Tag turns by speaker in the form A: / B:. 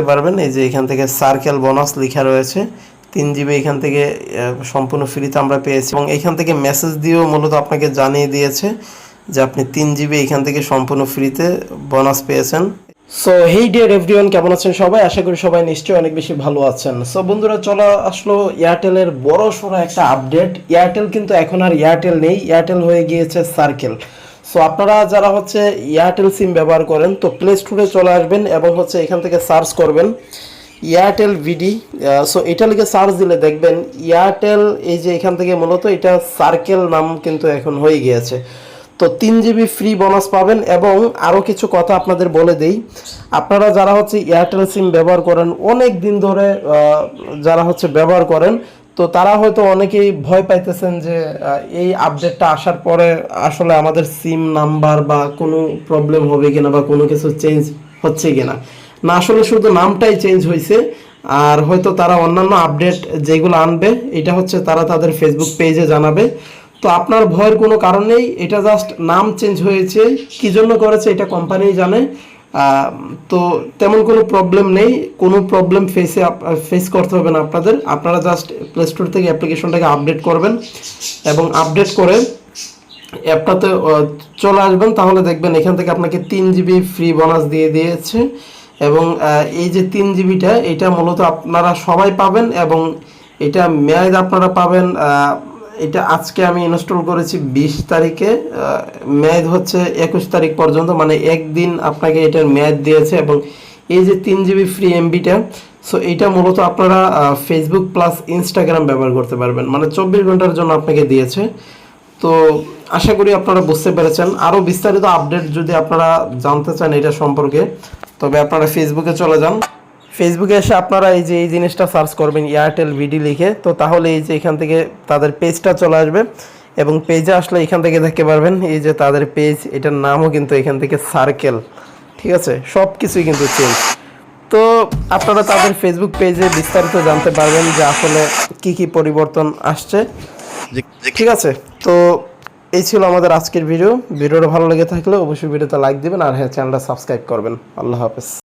A: পারবেন। এই যে এখান থেকে সার্কেল বোনাস লেখা রয়েছে, 3 GB এখান থেকে সম্পূর্ণ ফ্রিতে আমরা পেয়েছি এবং এখান থেকে মেসেজ দিয়েও মূলত আপনাকে জানিয়ে দিয়েছে যে আপনি 3 GB এখান থেকে সম্পূর্ণ ফ্রিতে বোনাস পেয়েছেন। সো হেই ডিয়ার এভরিওয়ান, কেমন আছেন সবাই? আশা করি সবাই নিশ্চয়ই অনেক বেশি ভালো আছেন। সো বন্ধুরা, চলো আসলো এয়ারটেলের বড় সড়ো একটা আপডেট। এয়ারটেল কিন্তু এখন আর এয়ারটেল নেই, এয়ারটেল হয়ে গিয়েছে সার্কেল। সো আপনারা যারা হচ্ছে এয়ারটেল সিম ব্যবহার করেন তো প্লে স্টোরে চলে আসবেন এবং হচ্ছে এখান থেকে সার্চ করবেন এয়ারটেল ভিডি। সো এটা লিখে সার্চ দিলে দেখবেন এয়ারটেল, এই যে এখান থেকে মূলত এটা সার্কেল নাম কিন্তু এখন হয়ে গিয়েছে। তো 3 GB ফ্রি বোনাস পাবেন। এবং আরও কিছু কথা আপনাদের বলে দেই, আপনারা যারা হচ্ছে এয়ারটেল সিম ব্যবহার করেন অনেক দিন ধরে, যারা হচ্ছে ব্যবহার করেন, তো তারা হয়তো অনেকেই ভয় পাইতেছেন যে এই আপডেটটা আসার পরে আসলে আমাদের সিম নাম্বার বা কোনো প্রবলেম হবে কিনা বা কোনো কিছু চেঞ্জ হচ্ছে কিনা। না, আসলে শুধু নামটাই চেঞ্জ হয়েছে, আর হয়তো তারা অন্যান্য আপডেট যেগুলো আনবে এটা হচ্ছে তারা তাদের ফেসবুক পেজে জানাবে। তো আপনার ভয়ের কোনো কারণ নেই, এটা জাস্ট নাম চেঞ্জ হয়েছে, কী জন্য করেছে এটা কোম্পানি জানে। তো তেমন কোনো প্রবলেম নেই, কোনো প্রবলেম ফেস করতে হবে না আপনাদের। আপনারা জাস্ট প্লে স্টোর থেকে অ্যাপ্লিকেশনটাকে আপডেট করবেন এবং আপডেট করে অ্যাপটাতে চলে আসবেন, তাহলে দেখবেন এখান থেকে আপনাকে 3 GB ফ্রি বোনাস দিয়ে দিয়েছে। এবং এই যে 3 GBটা এটা মূলত আপনারা সবাই পাবেন এবং এটা মেয়াদ আপনারা পাবেন, এটা আজকে আমি ইনস্টল করেছি 20 তারিখে, মেয়াদ হচ্ছে 21 তারিখ পর্যন্ত, মানে একদিন আপনাকে এটার মেয়াদ দিয়েছে। এবং এই যে 3 GB ফ্রি এমবিটা, সো এইটা মূলত আপনারা ফেসবুক প্লাস ইনস্টাগ্রাম ব্যবহার করতে পারবেন, মানে 24 ঘন্টার জন্য আপনাকে দিয়েছে। তো আশা করি আপনারা বুঝতে পেরেছেন। আরও বিস্তারিত আপডেট যদি আপনারা জানতে চান এটা সম্পর্কে, তবে আপনারা ফেসবুকে চলে যান। ফেসবুকে এসে আপনারা এই যে এই জিনিসটা সার্চ করবেন এয়ারটেল ভিডি লিখে, তো তাহলে এই যে এখান থেকে তাদের পেজটা চলে আসবে এবং পেজে আসলে এখান থেকে দেখতে পারবেন এই যে তাদের পেজ, এটার নামও কিন্তু এখান থেকে সার্কেল। ঠিক আছে, সব কিছুই কিন্তু চেঞ্জ। তো আপনারা তাদের ফেসবুক পেজে বিস্তারিত জানতে পারবেন যে আসলে কি কি পরিবর্তন আসছে। ঠিক আছে, তো এই ছিল আমাদের আজকের ভিডিওটা ভালো লেগে থাকলে অবশ্যই ভিডিওতে লাইক দিবেন, আর হ্যাঁ, চ্যানেলটা সাবস্ক্রাইব করবেন। আল্লাহ হাফেজ।